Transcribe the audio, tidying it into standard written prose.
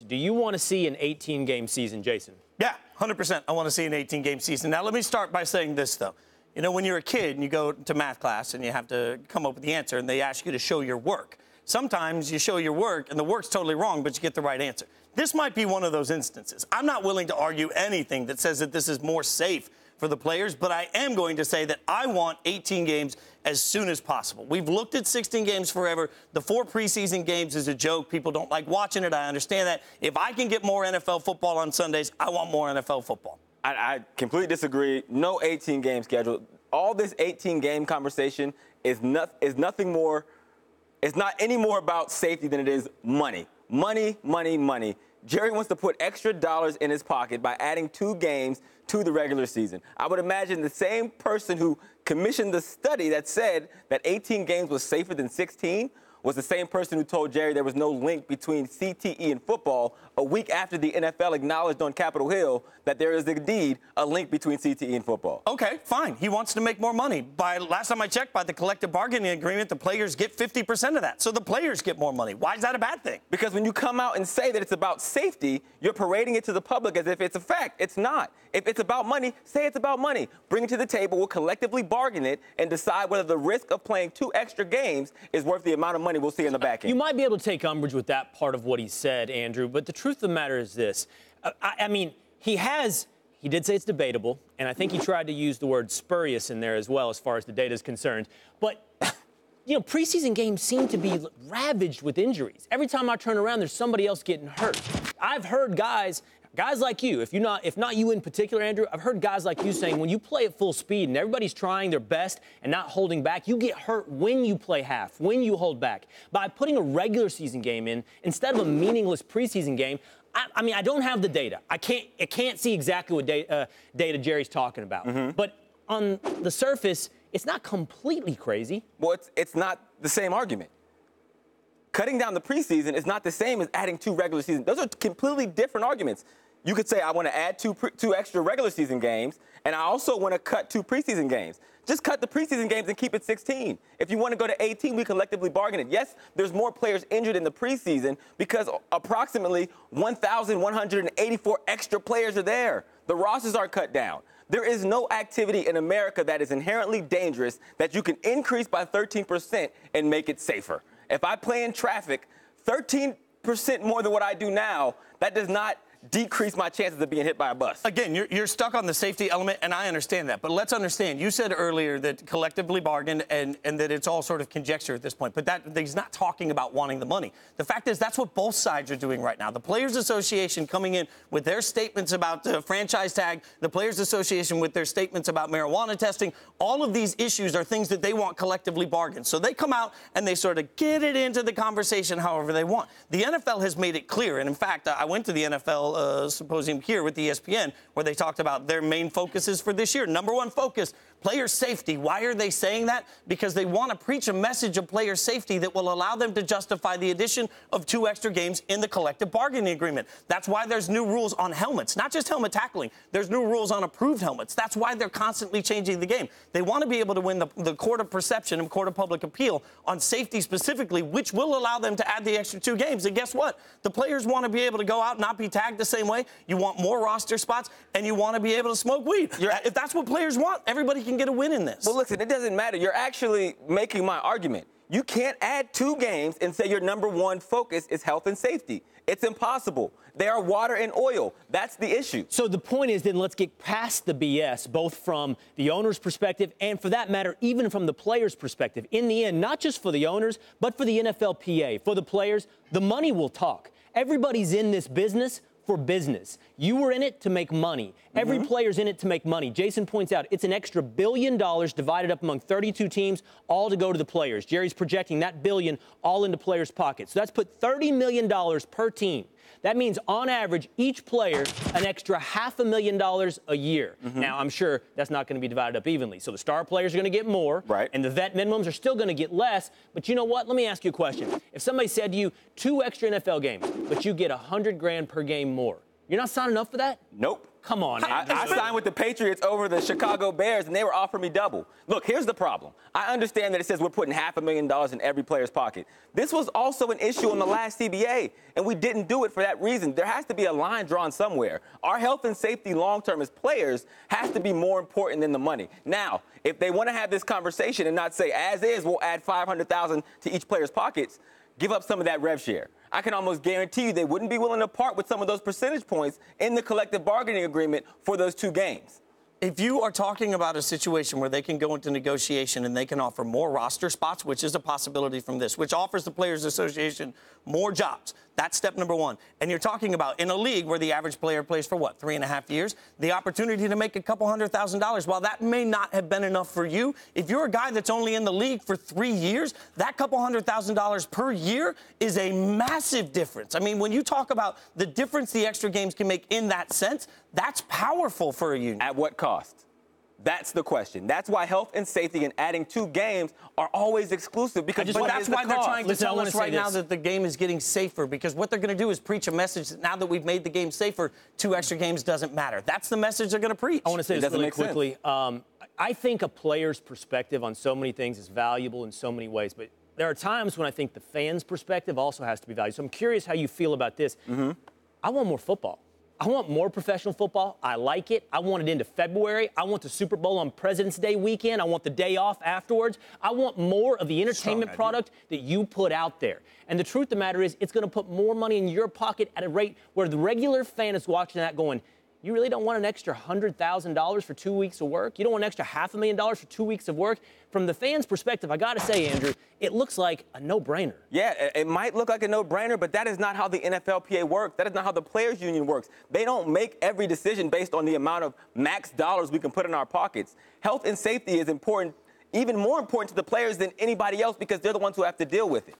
Do you want to see an 18-game season, Jason? Yeah, 100%. I want to see an 18-game season. Now, let me start by saying this, though. You know, when you're a kid and you go to math class and you have to come up with the answer and they ask you to show your work, sometimes you show your work and the work's totally wrong, but you get the right answer. This might be one of those instances. I'm not willing to argue anything that says that this is more safe for the players, but I am going to say that I want 18 games as soon as possible. We've looked at 16 games forever. The 4 preseason games is a joke. People don't like watching it. I understand that. If I can get more NFL football on Sundays, I want more NFL football. I completely disagree. No 18-game schedule. All this 18-game conversation is nothing more. It's not any more about safety than it is money. Money, money, money. Jerry wants to put extra dollars in his pocket by adding 2 games to the regular season. I would imagine the same person who commissioned the study that said that 18 games was safer than 16 was the same person who told Jerry there was no link between CTE and football a week after the NFL acknowledged on Capitol Hill that there is indeed a link between CTE and football. Okay, fine. He wants to make more money. Last time I checked, by the collective bargaining agreement, the players get 50% of that. So the players get more money. Why is that a bad thing? Because when you come out and say that it's about safety, you're parading it to the public as if it's a fact. It's not. If it's about money, say it's about money. Bring it to the table. We'll collectively bargain it and decide whether the risk of playing 2 extra games is worth the amount of money we'll see in the back end. You might be able to take umbrage with that part of what he said, Andrew, but the truth of the matter is this. I mean, he did say it's debatable, and I think he tried to use the word spurious in there as well as far as the data is concerned. But, you know, preseason games seem to be ravaged with injuries. Every time I turn around, there's somebody else getting hurt. I've heard guys like you, if not you in particular, Andrew, I've heard guys like you saying when you play at full speed and everybody's trying their best and not holding back, you get hurt when you play half, when you hold back. By putting a regular season game in instead of a meaningless preseason game, I mean, I don't have the data. I can't see exactly what data Jerry's talking about. Mm-hmm. But on the surface, it's not completely crazy. Well, it's not the same argument. Cutting down the preseason is not the same as adding 2 regular season. Those are completely different arguments. You could say I want to add 2 extra regular season games, and I also want to cut 2 preseason games. Just cut the preseason games and keep it 16. If you want to go to 18, we collectively bargain it. Yes, there's more players injured in the preseason because approximately 1,184 extra players are there. The rosters are cut down. There is no activity in America that is inherently dangerous that you can increase by 13% and make it safer. If I play in traffic 13% more than what I do now, that does not decrease my chances of being hit by a bus. Again, you're stuck on the safety element, and I understand that. But let's understand, you said earlier that collectively bargained and that it's all sort of conjecture at this point. But that he's not talking about wanting the money. The fact is that's what both sides are doing right now. The Players Association coming in with their statements about the franchise tag, the Players Association with their statements about marijuana testing. All of these issues are things that they want collectively bargained. So they come out and they sort of get it into the conversation however they want. The NFL has made it clear. And, in fact, I went to the NFL symposium here with ESPN where they talked about their main focuses for this year. Number 1 focus, player safety. Why are they saying that? Because they want to preach a message of player safety that will allow them to justify the addition of 2 extra games in the collective bargaining agreement. That's why there's new rules on helmets, not just helmet tackling. There's new rules on approved helmets. That's why they're constantly changing the game. They want to be able to win the court of perception and court of public appeal on safety specifically, which will allow them to add the extra 2 games. And guess what? The players want to be able to go out and not be tagged the same way. You want more roster spots, and you want to be able to smoke weed. If that's what players want, everybody can get a win in this. Well, listen, it doesn't matter. You're actually making my argument. You can't add 2 games and say your number 1 focus is health and safety. It's impossible. They are water and oil. That's the issue. So the point is then let's get past the BS, both from the owner's perspective and, for that matter, even from the player's perspective. In the end, not just for the owners, but for the NFLPA, for the players, the money will talk. Everybody's in this business for business. You were in it to make money. Every player's in it to make money. Jason points out it's an extra $1 billion divided up among 32 teams, all to go to the players. Jerry's projecting that $1 billion all into players' pockets. So that's put $30 million per team. That means, on average, each player an extra $500,000 a year. Now, I'm sure that's not going to be divided up evenly. So the star players are going to get more, right, and the vet minimums are still going to get less. But you know what? Let me ask you a question. If somebody said to you, 2 extra NFL games, but you get $100,000 per game more, you're not signing up for that? Nope. Come on, Andrew. I signed with the Patriots over the Chicago Bears, and they were offering me double. Look, here's the problem. I understand that it says we're putting $500,000 in every player's pocket. This was also an issue in the last CBA, and we didn't do it for that reason. There has to be a line drawn somewhere. Our health and safety long-term as players has to be more important than the money. Now, if they want to have this conversation and not say, as is, we'll add $500,000 to each player's pockets, give up some of that rev share. I can almost guarantee you they wouldn't be willing to part with some of those percentage points in the collective bargaining agreement for those 2 games. If you are talking about a situation where they can go into negotiation and they can offer more roster spots, which is a possibility from this, which offers the Players Association more jobs, that's step number 1. And you're talking about in a league where the average player plays for, 3.5 years, the opportunity to make a couple $100,000. While that may not have been enough for you, if you're a guy that's only in the league for 3 years, that couple $100,000 per year is a massive difference. I mean, when you talk about the difference the extra games can make in that sense, that's powerful for a union. At what cost? That's the question. That's why health and safety and adding 2 games are always exclusive, because that's why they're trying to tell us right now this. that the game is getting safer, because what they're going to do is preach a message that now that we've made the game safer, 2 extra games doesn't matter. That's the message they're going to preach. I want to say this really quickly. I think a player's perspective on so many things is valuable in so many ways, but there are times when I think the fan's perspective also has to be valued. So I'm curious how you feel about this. I want more football. I want more professional football. I like it. I want it into February. I want the Super Bowl on President's Day weekend. I want the day off afterwards. I want more of the entertainment product that you put out there. And the truth of the matter is, it's going to put more money in your pocket at a rate where the regular fan is watching that going, you really don't want an extra $100,000 for 2 weeks of work? You don't want an extra $500,000 for 2 weeks of work? From the fan's perspective, I got to say, Andrew, it looks like a no-brainer. Yeah, it might look like a no-brainer, but that is not how the NFLPA works. That is not how the players' union works. They don't make every decision based on the amount of max dollars we can put in our pockets. Health and safety is important, even more important to the players than anybody else, because they're the ones who have to deal with it.